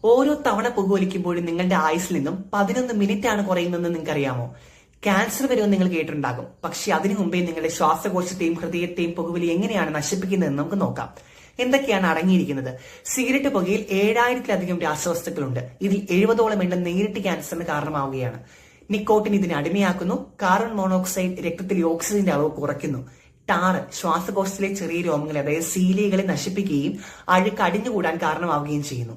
ഓരോ തവണ പുകവലിക്കുമ്പോഴും നിങ്ങളുടെ ആയുസ്സിൽ നിന്നും 11 മിനിറ്റ് ആണ് കുറയുന്നതെന്ന് നിങ്ങൾക്കറിയാമോ? ക്യാൻസർ വരുമെന്ന് നിങ്ങൾ കേട്ടിട്ടുണ്ടാകും. പക്ഷെ അതിനു മുമ്പേ നിങ്ങളുടെ ശ്വാസകോശത്തെയും ഹൃദയത്തെയും പുകവലി എങ്ങനെയാണ് നശിപ്പിക്കുന്നതെന്ന് നമുക്ക് നോക്കാം. എന്തൊക്കെയാണ് അടങ്ങിയിരിക്കുന്നത്? സിഗരറ്റ് പുകയിൽ 7000-ലധികം രാസവസ്തുക്കളുണ്ട്. ഇതിൽ 70ഓളം എണ്ണം നേരിട്ട് ക്യാൻസറിന് കാരണമാവുകയാണ്. നിക്കോട്ടിൻ ഇതിനെ അടിമയാക്കുന്നു. കാർബൺ മോണോക്സൈഡ് രക്തത്തിലെ ഓക്സിജന്റെ അളവ് കുറയ്ക്കുന്നു. ടാറ് ശ്വാസകോശത്തിലെ ചെറിയ രോമങ്ങളെ, അതായത് സീലിയകളെ നശിപ്പിക്കുകയും അഴുക്ക് അടിഞ്ഞുകൂടാൻ കാരണമാവുകയും ചെയ്യുന്നു.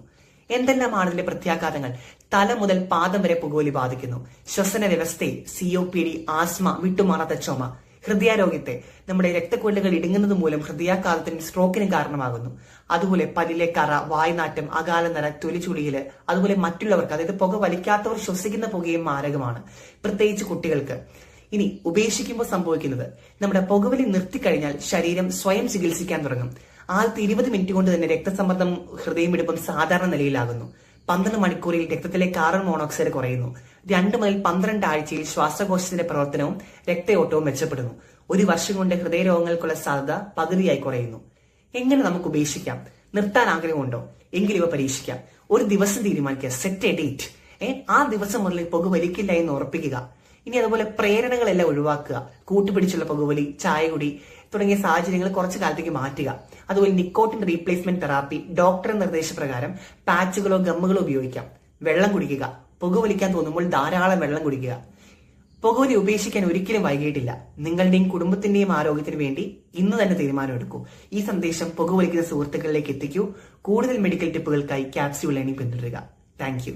എന്തെല്ലാമാണ് ഇതിന്റെ പ്രത്യാഘാതങ്ങൾ? തല മുതൽ പാദം വരെ പുകവലി ബാധിക്കുന്നു. ശ്വസന വ്യവസ്ഥയെ, COPD, ആസ്മ, വിട്ടുമാറാത്ത ചുമ, ഹൃദയാരോഗ്യത്തെ, നമ്മുടെ രക്തക്കുഴലുകൾ ഇടുങ്ങുന്നത് മൂലം ഹൃദയാഘാതത്തിനും സ്ട്രോക്കിനും കാരണമാകുന്നു. അതുപോലെ പല്ലിലെ കറ, വായ്നാറ്റം, അകാലനര, തൊലിച്ചുളിയില്, അതുപോലെ മറ്റുള്ളവർക്ക്, അതായത് പുക വലിക്കാത്തവർ ശ്വസിക്കുന്ന പുകയും മാരകമാണ്, പ്രത്യേകിച്ച് കുട്ടികൾക്ക്. ഇനി ഉപേക്ഷിക്കുമ്പോൾ സംഭവിക്കുന്നത്, നമ്മുടെ പുകവലി നിർത്തിക്കഴിഞ്ഞാൽ ശരീരം സ്വയം ചികിത്സിക്കാൻ തുടങ്ങും. ആദ്യത്തെ 20 മിനിറ്റ് കൊണ്ട് തന്നെ രക്തസമ്മർദ്ദം, ഹൃദയമിടിപ്പും സാധാരണ നിലയിലാകുന്നു. 12 മണിക്കൂറിൽ രക്തത്തിലെ കാർബൺ മോണോക്സൈഡ് കുറയുന്നു. 2 മുതൽ 12 ആഴ്ചയിൽ ശ്വാസകോശത്തിന്റെ പ്രവർത്തനവും രക്തയോട്ടവും മെച്ചപ്പെടുന്നു. 1 വർഷം കൊണ്ട് ഹൃദയരോഗങ്ങൾക്കുള്ള സാധ്യത പകുതിയായി കുറയുന്നു. എങ്ങനെ നമുക്ക് ഉപേക്ഷിക്കാം? നിർത്താൻ ആഗ്രഹമുണ്ടോ? എങ്കിൽ ഇവ പരീക്ഷിക്കാം. ഒരു ദിവസം തീരുമാനിക്കുക, സെറ്റ് എ ഡേറ്റ്. ആ ദിവസം മുതൽ പുക വലിക്കില്ല എന്ന് ഉറപ്പിക്കുക. ഇനി അതുപോലെ പ്രേരണകളെല്ലാം ഒഴിവാക്കുക. കൂട്ടുപിടിച്ചുള്ള പുകവലി, ചായകുടി തുടങ്ങിയ സാഹചര്യങ്ങൾ കുറച്ചു കാലത്തേക്ക് മാറ്റുക. അതുപോലെ നിക്കോട്ടിൻ റീപ്ലേസ്മെന്റ് തെറാപ്പി, ഡോക്ടറുടെ നിർദ്ദേശപ്രകാരം പാച്ചുകളോ ഗമ്മുകളോ ഉപയോഗിക്കാം. വെള്ളം കുടിക്കുക. പുകവലിക്കാൻ തോന്നുമ്പോൾ ധാരാളം വെള്ളം കുടിക്കുക. പുകവലി ഉപേക്ഷിക്കാൻ ഒരിക്കലും വൈകിയിട്ടില്ല. നിങ്ങളുടെയും കുടുംബത്തിന്റെയും ആരോഗ്യത്തിന് വേണ്ടി ഇന്ന് തന്നെ തീരുമാനമെടുക്കൂ. ഈ സന്ദേശം പുകവലിക്കുന്ന സുഹൃത്തുക്കളിലേക്ക് എത്തിക്കൂ. കൂടുതൽ മെഡിക്കൽ ടിപ്പുകൾക്കായി ക്യാപ്സ്യൂൾ ലേണിംഗ് പിന്തുടരുക. Thank you.